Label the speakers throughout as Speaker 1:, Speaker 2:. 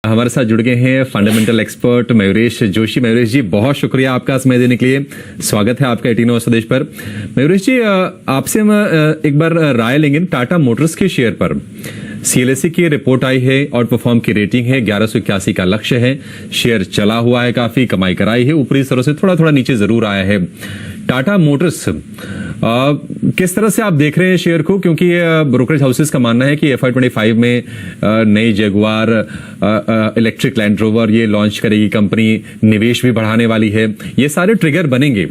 Speaker 1: हमारे साथ जुड़ गए हैं फंडामेंटल एक्सपर्ट मयूरेश जोशी। मयूरेश जी, बहुत शुक्रिया आपका समय देने के लिए। स्वागत है आपका 18 स्वदेश पर। मयूरेश जी, आपसे हम एक बार राय लेंगे टाटा मोटर्स के शेयर पर। सीएलएसए की रिपोर्ट आई है, आउट परफॉर्म की रेटिंग है, 1181 का लक्ष्य है, शेयर चला हुआ है, काफी कमाई कराई है, ऊपरी स्तरों से थोड़ा थोड़ा नीचे जरूर आया है। टाटा मोटर्स किस तरह से आप देख रहे हैं शेयर को, क्योंकि ब्रोकरेज हाउसेस का मानना है कि FY25 में नई जगुआर इलेक्ट्रिक लैंड रोवर ये लॉन्च करेगी कंपनी, निवेश भी बढ़ाने वाली है, ये सारे ट्रिगर बनेंगे।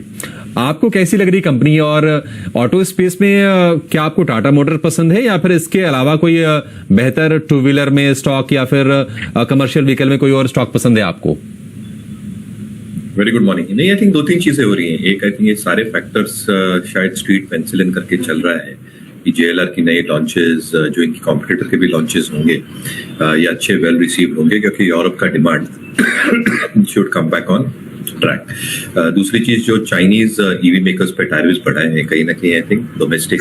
Speaker 1: आपको कैसी लग रही कंपनी, और ऑटो स्पेस में क्या आपको टाटा मोटर पसंद है या फिर इसके अलावा कोई बेहतर टू व्हीलर में स्टॉक या फिर कमर्शियल व्हीकल में कोई और स्टॉक पसंद है आपको?
Speaker 2: Very good morning. नहीं, आई थिंक दो तीन चीजें हो रही हैं। एक, आई थिंक ये सारे फैक्टर्स शायद स्ट्रीट पेंसिल इन करके चल रहा है कि JLR की नई लॉन्चेस, जो इनकी कॉम्पिटिटर के भी लॉन्चेस होंगे, ये अच्छे वेल रिसीव्ड होंगे क्योंकि यूरोप का demand should come back on track. दूसरी चीज, जो चाइनीज EV मेकर्स पे टैरिफ्स बढ़ाए हैं, कहीं ना कहीं आई थिंक डोमेस्टिक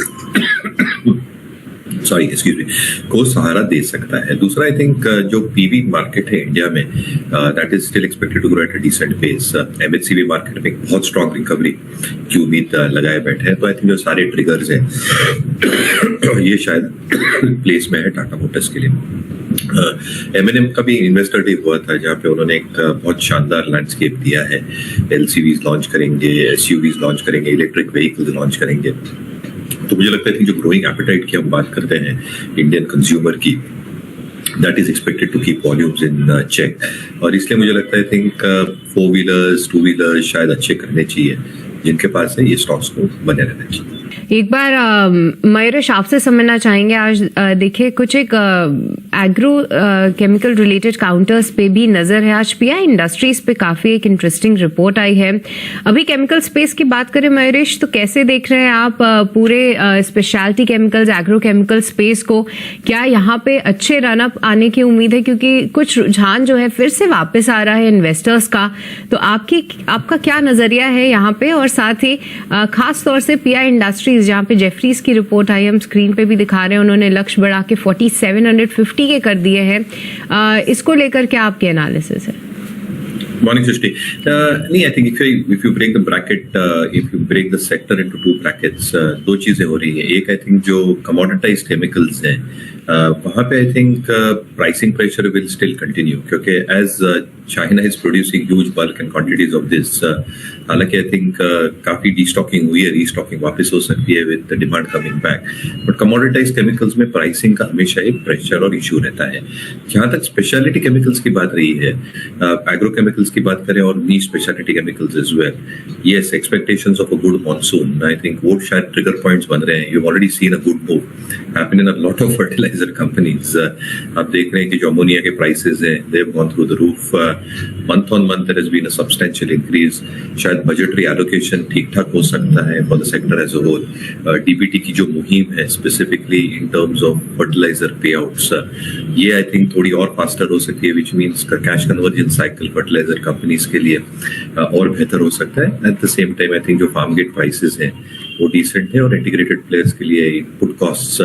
Speaker 2: को सहारा दे सकता है। दूसरा, आई थिंक जो PV मार्केट है इंडिया में, that is still expected to grow at a decent pace. MHCV market में बहुत स्ट्रॉन्ग रिकवरी की उम्मीद लगाए बैठे हैं। तो आई थिंक जो सारे ट्रिगर्स हैं ये शायद प्लेस में है टाटा मोटर्स के लिए। M&M का भी इन्वेस्टर डे हुआ था जहाँ पे उन्होंने एक बहुत शानदार लैंडस्केप दिया है। LCVs लॉन्च करेंगे, SUVs लॉन्च करेंगे, इलेक्ट्रिक व्हीकल्स लॉन्च करेंगे। तो मुझे लगता है कि जो ग्रोइंग एपेटाइट की हम बात करते हैं इंडियन कंज्यूमर की, that is expected to keep volumes in check. और इसलिए मुझे लगता है, आई थिंक 4 व्हीलर्स 2 व्हीलर्स शायद अच्छे करने चाहिए जिनके पास है, ये स्टॉक्स को बने रहना चाहिए।
Speaker 3: एक बार मयूरेश आपसे समझना चाहेंगे, आज देखिए कुछ एक एग्रो केमिकल रिलेटेड काउंटर्स पे भी नजर है। आज PI इंडस्ट्रीज पे काफी एक इंटरेस्टिंग रिपोर्ट आई है। अभी केमिकल स्पेस की बात करें मयूरेश, तो कैसे देख रहे हैं आप पूरे speciality chemicals, agro chemical space को? क्या यहाँ पे अच्छे रनअप आने की उम्मीद है, क्योंकि कुछ रुझान जो है फिर से वापस आ रहा है इन्वेस्टर्स का? तो आपका क्या नजरिया है यहाँ पे? और साथ ही खास तौर से PI इंडस्ट्रीज, जहां पे जेफरीज की रिपोर्ट आई, हम स्क्रीन पे भी दिखा रहे हैं, उन्होंने लक्ष्य बढ़ा के 4750 के कर दिए हैं। इसको लेकर क्या आपके एनालिसिस है?
Speaker 2: Morning, Srishti. नहीं, I think if you break the bracket, if you break the sector into 2 brackets, दो चीजें हो रही है। एक, आई थिंक जो commoditized chemicals हैं, वहाँ पे I think pricing pressure will still continue, क्योंकि as China is producing huge bulk and quantities of this. हालांकि आई थिंक काफी डीस्टॉकिंग हुई है, रीस्टॉकिंग वापस हो सकती है with the demand coming back, but commoditised chemicals में प्राइसिंग का हमेशा एक प्रेशर और इशू रहता है। जहां तक स्पेशलिटी केमिकल्स की बात रही है, एग्रो केमिकल्स की बात करें और niche speciality chemicals as well, yes, expectations of a good monsoon, I think वो शायद ट्रिगर पॉइंट्स बन रहे हैं। You already seen a good move happen in a lot of fertiliser companies. आप देख रहे हैं कि जो अमोनिया के प्राइसेस हैं, they have gone through the roof. Month on month there has been a substantial increase. शायद बजटरी एलोकेशन ठीक ठाक हो सकता है for the sector as a whole. DBT की जो मुहिम है specifically in terms of fertiliser payouts, ये आई थिंक थोड़ी और फास्टर हो सकती है, विच मीन्स का cash conversion cycle fertiliser companies के लिए और बेहतर हो सकता है। At the same time I think जो फार्म गेट प्राइसेस हैं वो डिसेंट है, और इंटीग्रेटेड प्लेयर्स के लिए input costs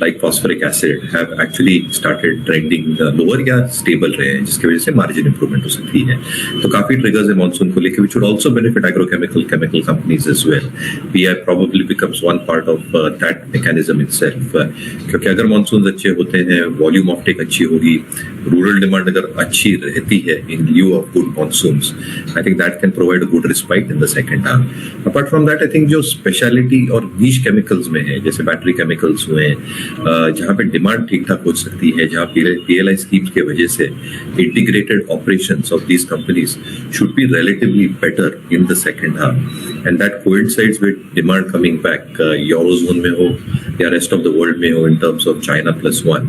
Speaker 2: like phosphoric acid have actually started trending lower या स्टेबल रहे हैं, जिसकी वजह से मार्जिन इंप्रूवमेंट हो सकती है। तो काफी ट्रिगर्स है मॉनसून को लेकर, which would also benefit agrochemical chemical companies as well. PI probably becomes one part of that mechanism itself. क्योंकि अगर मॉनसून अच्छे होते हैं, वॉल्यूम ऑफ टेक अच्छी होगी, रूरल डिमांड अगर अच्छी रहती है in lieu of good monsoons, I think that can provide a good respite in the second half. Apart from that, I think जो स्पेशलिटी और niche chemicals में है, जैसे बैटरी केमिकल्स हुए, जहाँ पे डिमांड ठीक ठाक हो सकती है, जहाँ PLI स्कीम्स की वजह से integrated operations of these companies should be relatively better in the second half, and that coincides with demand coming back, eurozone में हो या rest of the world में हो, in terms of China +1.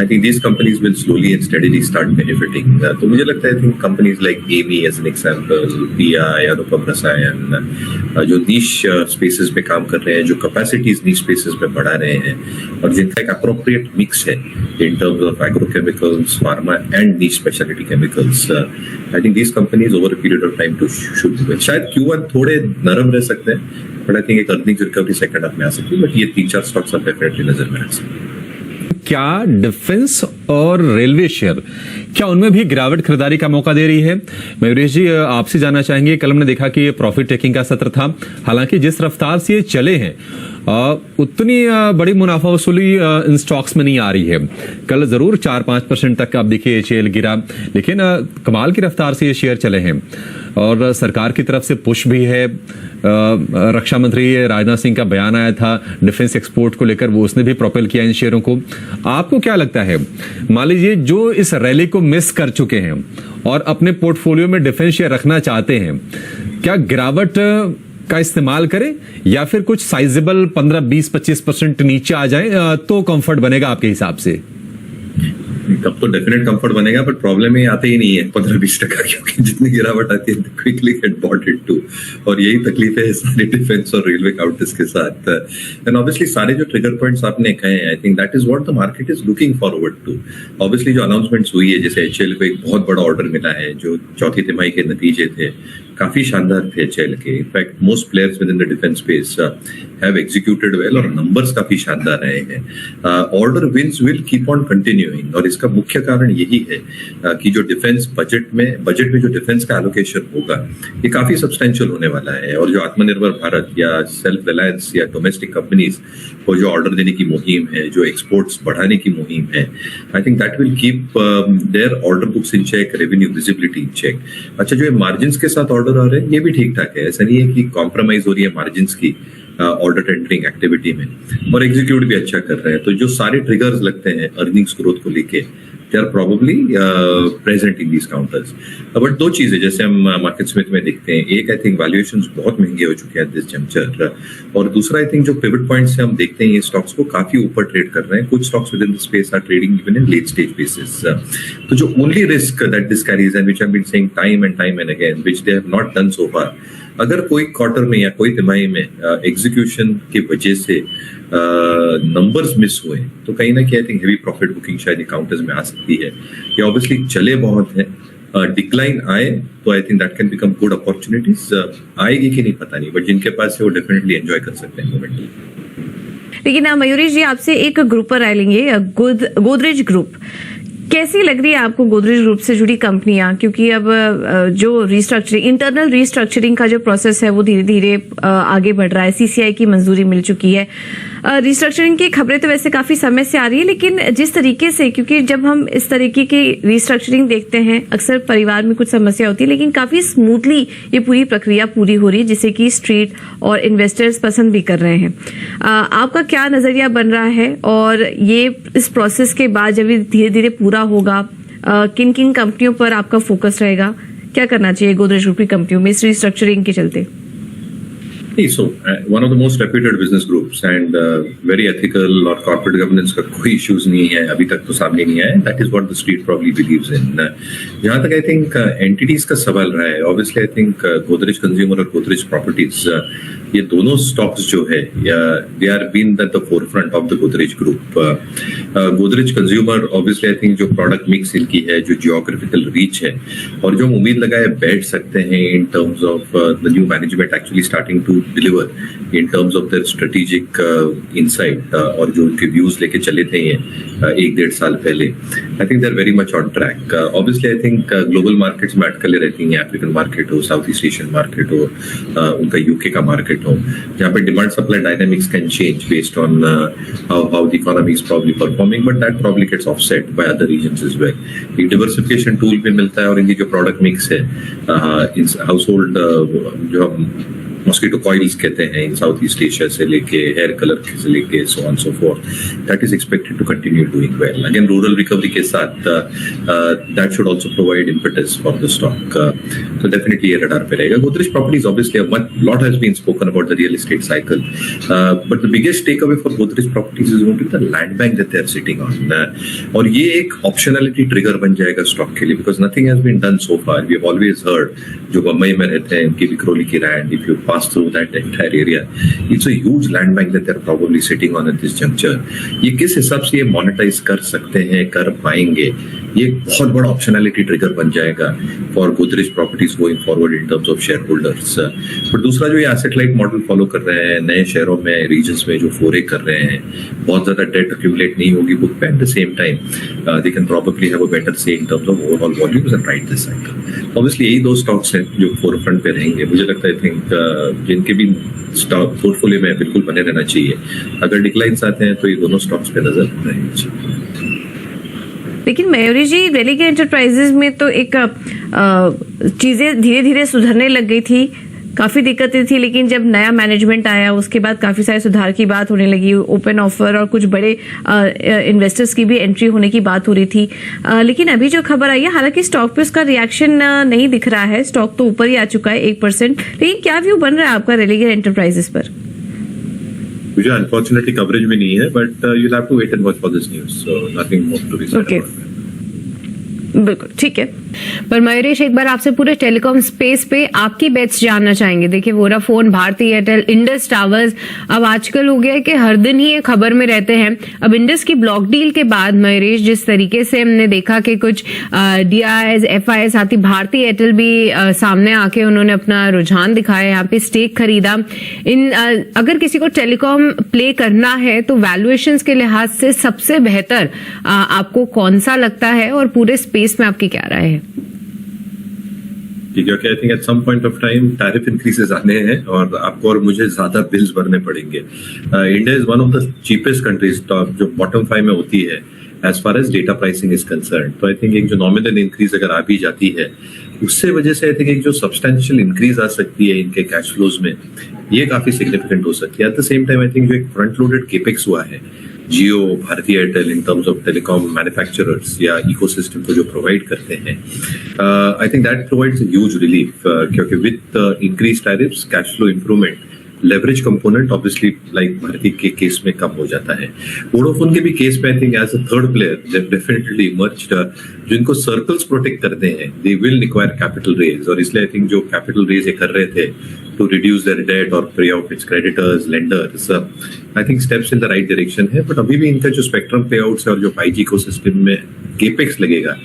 Speaker 2: I think these companies will slowly and steadily start benefiting. तो मुझे लगता है, I think companies like AMI as an example, PI, Anupam Rasayan, जो niche spaces में काम कर रहे हैं, जो capacities niche spaces में बढ़ा रहे हैं, और जिनका एक appropriate mix है in terms of agrochemicals, pharma and niche specialty chemicals. I think these companies over a period of time should do well. शायद Q1 थोड़े नरम रह सकते हैं, but I think एक अर्निंग्स रिकवरी सेकंड हाफ में आ सकती है, बट ये 3-4 स्टॉक्स आप डेफिनेटली नजर में रख सकते हैं।
Speaker 1: क्या डिफेंस और रेलवे शेयर क्या उनमें भी गिरावट खरीदारी का मौका दे रही है? मयूरेश जी, आपसे जानना चाहेंगे, कल हमने देखा कि प्रॉफिट टेकिंग का सत्र था, हालांकि जिस रफ्तार से ये चले हैं उतनी बड़ी मुनाफा वसूली इन स्टॉक्स में नहीं आ रही है। कल जरूर 4-5% तक आप देखिए HAL गिरा, लेकिन कमाल की रफ्तार से ये शेयर चले हैं और सरकार की तरफ से पुश भी है। रक्षा मंत्री राजनाथ सिंह का बयान आया था डिफेंस एक्सपोर्ट को लेकर, वो उसने भी प्रोपेल किया इन शेयरों को। आपको क्या लगता है, मान लीजिए जो इस रैली को मिस कर चुके हैं और अपने पोर्टफोलियो में डिफेंस शेयर रखना चाहते हैं, क्या गिरावट का इस्तेमाल करें या फिर कुछ साइजेबल 15-20-25% नीचे आ जाए तो कंफर्ट बनेगा आपके हिसाब से?
Speaker 2: तब तो डेफिनेट कंफर्ट बनेगा, बट प्रॉब्लम ये आते ही नहीं है 15-20%, क्योंकि जितनी गिरावट आती है quickly get bought it to. और यही तकलीफ है सारे डिफेंस और रेलवे काउंटर्स के साथ। एंड ऑब्वियसली सारे जो ट्रिगर पॉइंट्स आपने कहे हैं, I think that is what the market is looking forward to. Obviously जो अनाउंसमेंट्स हुई है, जैसे HAL को एक बहुत बड़ा ऑर्डर मिला है, जो चौथी तिमाही के नतीजे थे काफी शानदार थे HAL के। In fact most players within the defence space have executed well और नंबर्स काफी शानदार रहे हैं। Order wins will keep on continuing, और इसका मुख्य कारण यही है कि जो डिफेंस बजट में जो डिफेंस का एलोकेशन होगा ये काफी सब्सटेंशियल होने वाला है। और जो आत्मनिर्भर भारत या सेल्फ रिलायंस या डोमेस्टिक कंपनीज को जो ऑर्डर देने की मुहिम है, जो एक्सपोर्ट्स बढ़ाने की मुहिम है, I think that will keep their order books in check, revenue visibility in check. अच्छा, जो मार्जिन के साथ ऑर्डर आ रहे हैं ये भी ठीक ठाक है, ऐसा नहीं है कि कॉम्प्रोमाइज हो रही है मार्जिन की ऑर्डर टेंडरिंग एक्टिविटी में, और एग्जीक्यूट भी अच्छा कर रहे हैं। तो जो सारे ट्रिगर्स लगते हैं अर्निंग्स ग्रोथ को लेके, they are probably present in these counters. But दो चीजें जैसे हम मार्केट स्मिथ में देखते हैं, एक आई थिंक वैल्यूएशंस बहुत महंगे हो चुके हैं दिस जंक्चर, और दूसरा आई थिंक जो पिवट पॉइंट से हम देखते हैं ये स्टॉक्स को काफी ऊपर ट्रेड कर रहे हैं। कुछ stocks within the space are trading even in late stage basis. तो जो only risk that this carries and which I have been saying time and again, which they have not done so far, अगर कोई quarter में या कोई तिमाही में execution की वजह से नंबर्स मिस हुए तो कहीं ना कहीं I think heavy profit booking शायद काउंटर्स में आ सकती है। ये ऑब्वियसली चले बहुत है, डिक्लाइन आए तो आई think that can become good opportunities. आएगी कि नहीं पता नहीं, बट जिनके पास है वो डेफिनेटली एंजॉय कर सकते हैं मोमेंटली।
Speaker 3: लेकिन मयूरेश जी, आपसे एक ग्रुप पर राय लेंगे, गोदरेज ग्रुप। कैसी लग रही है आपको गोदरेज ग्रुप से जुड़ी कंपनियां? क्योंकि अब जो रिस्ट्रक्चरिंग, इंटरनल रिस्ट्रक्चरिंग का जो प्रोसेस है वो धीरे धीरे आगे बढ़ रहा है। CCI की मंजूरी मिल चुकी है। रिस्ट्रक्चरिंग की खबरें तो वैसे काफी समय से आ रही है, लेकिन जिस तरीके से, क्योंकि जब हम इस तरीके की रिस्ट्रक्चरिंग देखते हैं अक्सर परिवार में कुछ समस्या होती है, लेकिन काफी स्मूथली ये पूरी प्रक्रिया पूरी हो रही है, जिसे कि स्ट्रीट और इन्वेस्टर्स पसंद भी कर रहे हैं। आपका क्या नजरिया बन रहा है, और ये इस प्रोसेस के बाद जब ये धीरे धीरे पूरा होगा, किन किन कंपनियों पर आपका फोकस रहेगा? क्या करना चाहिए गोदरेज ग्रुप की कंपनियों में इस रिस्ट्रक्चरिंग के चलते?
Speaker 2: So one of the most reputed business groups and very ethical और corporate governance का कोई issues नहीं है, अभी तक तो सामने नहीं आया। That is what the street probably believes in. जहाँ तक I think entities का सवाल रहा है, obviously I think Godrej Consumer और Godrej Properties, ये दोनों stocks जो है, they are been at the forefront of the Godrej Group. Godrej Consumer obviously I think जो product mix इनकी है, जो geographical reach है, और जो उम्मीद लगाए बैठ सकते हैं in terms of the new management actually starting to deliver in terms of their strategic insight और जो उनके views लेके चले थे ये 1-1.5 साल पहले, I think they're very much on track. Obviously I think global markets में अटकलें रहती हैं, African market हो, Southeast Asian market हो, उनका UK का market हो, जहाँ पे demand supply dynamics can change based on how the economy is probably performing, but that probably gets offset by other regions as well. एक diversification tool भी मिलता है, और इनकी जो product mix है, household जो हम मॉस्किटो कॉइल्स कहते हैं इन साउथ ईस्ट एशिया से लेके हेयर कलर से लेके so on so forth, that is expected to continue doing well. Again rural recovery के साथ that should also provide impetus for the stock, तो डेफिनेटली ये रडार पे रहेगा। Godrej properties obviously lot has been spoken about the real estate cycle, but the biggest takeaway for Godrej properties is going to the land bank that they are sitting on, और ये एक optionality trigger बन जाएगा stock के लिए, because nothing has been done so far. We have always heard जो बम्बई में रहते हैं उनकी विक्रोली की land, if you pass through that entire area. It's a huge land bank that they're probably sitting on at this juncture. ये किस हिसाब से ये monetize कर सकते हैं, कर पाएंगे, ये एक बहुत बड़ा optionality trigger बन जाएगा for Godrej Properties going forward in terms of shareholders. पर दूसरा जो ये asset light model follow कर रहे हैं, नए शहरों में, regions में जो फोरे कर रहे हैं, बहुत ज्यादा debt accumulate नहीं होगी book पे, at the same time they can probably have a better say in terms of overall volumes and ride this cycle. Obviously यही दो stocks हैं जो forefront पे रहेंगे. मुझे लगता है I think जिनके भी स्टॉक पोर्टफोलियो में बिल्कुल बने रहना चाहिए. अगर डिक्लाइंस आते हैं तो ये दोनों स्टॉक्स पे नजर रहनी चाहिए.
Speaker 3: लेकिन मयूरी जी, रेलिगेयर एंटरप्राइजेज में तो एक चीजें धीरे धीरे सुधरने लग गई थी, काफी दिक्कतें थी, लेकिन जब नया मैनेजमेंट आया उसके बाद काफी सारे सुधार की बात होने लगी, ओपन ऑफर और कुछ बड़े इन्वेस्टर्स की भी एंट्री होने की बात हो रही थी. लेकिन अभी जो खबर आई है, हालांकि स्टॉक पे उसका रिएक्शन नहीं दिख रहा है, स्टॉक तो ऊपर ही आ चुका है 1%, लेकिन क्या व्यू बन रहा है आपका रेलिगेयर एंटरप्राइजेस पर?
Speaker 2: मुझे अनफॉर्चुनेटली कवरेज भी नहीं है, but you have to wait and watch for this news, so nothing more to be said about that.
Speaker 3: बिल्कुल ठीक है. पर मयूरेश, एक बार आपसे पूरे टेलीकॉम स्पेस पे आपकी बेट्स जानना चाहेंगे. देखिए, वोडाफोन, भारती एयरटेल, इंडस टावर्स, अब आजकल हो गया है कि हर दिन ही ये खबर में रहते हैं. अब इंडस की ब्लॉक डील के बाद मयूरेश, जिस तरीके से हमने देखा कि कुछ डीआईएस, एफआईएस, साथ ही भारती एयरटेल भी सामने आके उन्होंने अपना रुझान दिखाया, यहाँ पे स्टेक खरीदा. अगर किसी को टेलीकॉम प्ले करना है तो वैल्यूएशंस के लिहाज से सबसे बेहतर आपको कौन सा लगता है, और पूरे स्पेस में आपकी क्या राय है?
Speaker 2: क्योंकि I think at some point of time tariff increases आने हैं और आपको और मुझे ज्यादा बिल्स भरने पड़ेंगे. India is one of the cheapest countries जो बॉटम 5 में होती है as far as data pricing is concern. तो आई थिंक एक जो नॉमिनल इंक्रीज अगर आ भी जाती है, उससे वजह से आई थिंक एक जो सब्सटेंशियल इंक्रीज आ सकती है इनके कैश फ्लोज में, ये काफी सिग्निफिकेंट हो सकती है. At the same time I think जो एक फ्रंट लोडेड केपेक्स हुआ है Jio, Bharti Airtel in terms of telecom manufacturers या इकोसिस्टम को जो प्रोवाइड करते हैं, I think that provides a huge relief, क्योंकि with increase tariffs, cash flow improvement, leverage component obviously like Bharti के केस में कम हो जाता है. वोडाफोन के भी केस में I think as a third player definitely emerged, जो इनको सर्कल्स प्रोटेक्ट करते हैं, they will require capital raise, और इसलिए आई थिंक जो कैपिटल रेज ये कर रहे थे टू रिड्यूस देयर डेट और पे of its creditors, lenders, I think steps in the right direction है. बट अभी भी इनका जो स्पेक्ट्रम पे आउट्स है और जो 5G इकोसिस्टम में केपेक्स लगेगा,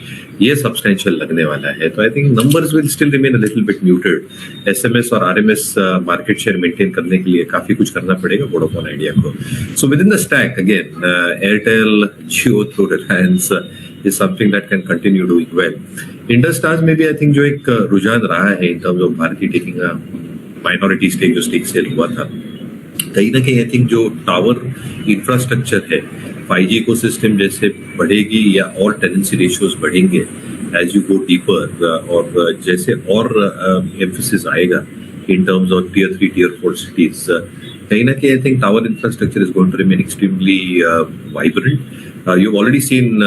Speaker 2: ये सब्सटेंशियल लगने वाला है. तो आई think numbers will still remain a little bit muted. SMS और आरएमएस मार्केट शेयर मेंटेन करने के लिए काफी कुछ करना पड़ेगा वोडाफोन आइडिया को. So with in the stack again Airtel, Jio through Reliance is something that can continue doing well. Indus Towers में भी आई थिंक जो एक रुझान रहा है in terms of Bharti taking a minority stake, जो स्टेक सेल हुआ था, कहीं ना कहीं आई थिंक जो टावर इंफ्रास्ट्रक्चर है 5G इकोसिस्टम जैसे बढ़ेगी या और टेनेंसी रेशियोज बढ़ेंगे एज यू गो डीपर, और जैसे और एम्फेसिस आएगा in terms of tier 3, tier 4 cities, कहीं ना कहीं I think tower infrastructure is going to remain extremely vibrant. You've already seen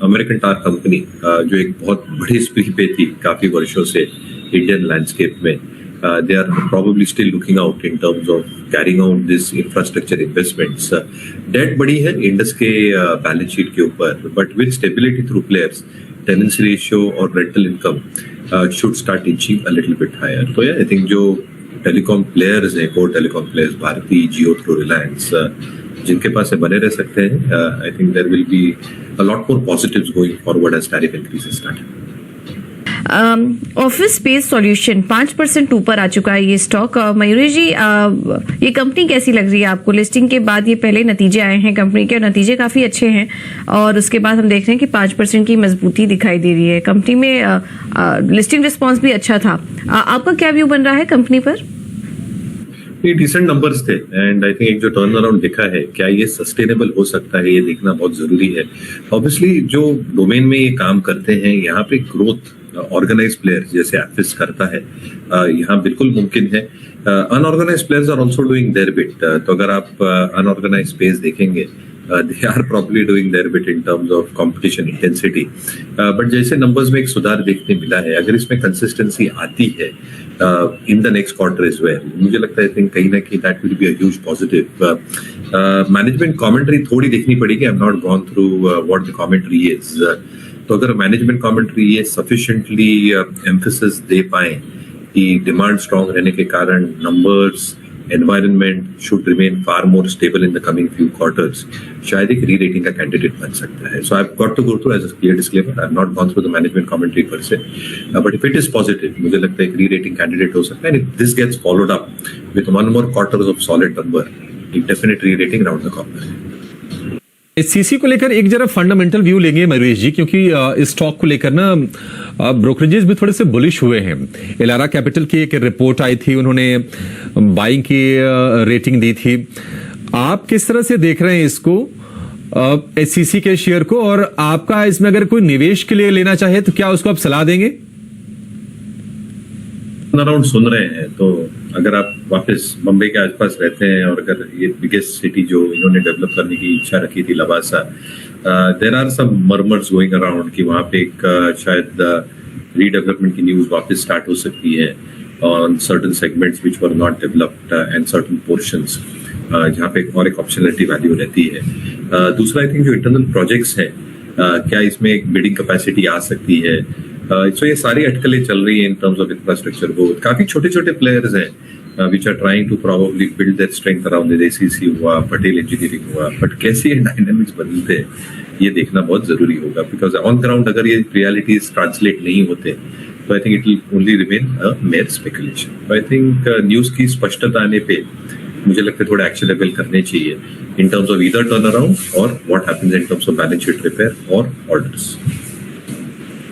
Speaker 2: American tower company जो एक बहुत बड़ी स्पीड पे थी काफी वर्षों से इंडियन लैंडस्केप में, they are probably still looking out in terms of carrying out this infrastructure investments. Debt बढ़ी है इंडस के बैलेंस शीट के ऊपर, but with stability through players, tenancy ratio और rental income should start inching a little bit higher. तो yeah, I think जो telecom players हैं, core telecom players, Bharti, Jio through Reliance, जिनके पास से बने रह सकते हैं, I think there will be a lot more positives going forward as tariff increases start.
Speaker 3: Office space solution 5% ऊपर आ चुका है ये स्टॉक. मयूरी जी, ये कंपनी कैसी लग रही है आपको? लिस्टिंग के बाद ये पहले नतीजे आए हैं कंपनी के, और नतीजे काफी अच्छे हैं, और उसके बाद हम देख रहे हैं कि 5% की मजबूती दिखाई दे रही है कंपनी में. लिस्टिंग रिस्पॉन्स भी अच्छा था. आपका क्या व्यू बन रहा है कंपनी पर?
Speaker 2: ये डिसेंट नंबर्स थे एंड आई थिंक एक जो टर्न अराउंड दिखा है, क्या ये सस्टेनेबल हो सकता है, ये देखना बहुत जरूरी है. ऑब्वियसली जो डोमेन में ये काम करते हैं, यहाँ पे ग्रोथ ऑर्गेनाइज प्लेयर जैसे एफिस करता है, यहाँ बिल्कुल मुमकिन है. Unorganise players are also doing their bit. तो अगर आप अनऑर्गेनाइज स्पेस देखेंगे, they are probably doing their bit in terms of competition intensity. But जैसे नंबर्स में एक सुधार देखने मिला है, अगर इसमें कंसिस्टेंसी आती है in the next quarter as well, मुझे लगता है कहीं ना कहीं that will be a huge positive. Management commentary थोड़ी देखनी पड़ेगी. I have not gone through what the commentary is. तो अगर मैनेजमेंट कमेंट्री ये sufficiently emphasis दे पाए कि डिमांड स्ट्रांग रहने के कारण numbers environment should remain far more stable in the coming few quarters, शायद एक री रेटिंग का कैंडिडेट बन सकता है. So I have got to go through as a clear disclaimer, I have not gone through the management commentary per se, but if it is positive मुझे लगता है एक री रेटिंग कैंडिडेट हो सकता है. And if this gets followed up with one more quarters of solid number, एक definite rerating round the corner.
Speaker 1: CC को लेकर एक जरा फंडामेंटल व्यू लेंगे मयूरेश जी, क्योंकि इस स्टॉक को लेकर ना ब्रोकरेजेस भी थोड़े से बुलिश हुए हैं. एलारा कैपिटल की एक रिपोर्ट आई थी, उन्होंने बाइंग की रेटिंग दी थी. आप किस तरह से देख रहे हैं इसको, एससीसी के शेयर को, और आपका इसमें अगर कोई निवेश के लिए लेना चाहे तो क्या उसको आप सलाह देंगे?
Speaker 2: अराउंड सुन रहे हैं तो अगर आप वापस बम्बई के आसपास रहते हैं और अगर ये बिगेस्ट सिटी जो इन्होंने डेवलप करने की इच्छा रखी थी Lavasa, there are some murmurs going around कि वहाँ पे एक शायद रीडेवलपमेंट की न्यूज वापस स्टार्ट हो सकती है on certain segments which were not developed and certain portions, जहाँ पे और एक ऑप्शनलिटी वैल्यू रहती है. दूसरा आई थिंक जो इंटरनल प्रोजेक्ट्स हैं, क्या इसमें एक बिडिंग कैपेसिटी आ सकती है. सो ये सारी अटकलें चल रही है in terms of infrastructure growth. काफी छोटे छोटे प्लेयर्स हैं which are trying to probably build that strength around ACC हुआ, पटेल इंजीनियरिंग हुआ, बट कैसे ये डायनामिक्स बदलते हैं ये देखना बहुत जरूरी होगा. बिकॉज ऑन ग्राउंड अगर ये रियलिटीज ट्रांसलेट नहीं होते तो आई think it will only remain a mayor speculation. I think news की स्पष्टता आने पे मुझे लगता है थोड़ा एक्शन लेवल करने चाहिए in terms of either turn around और what happens in terms of balance sheet repair और ऑर्डर्स.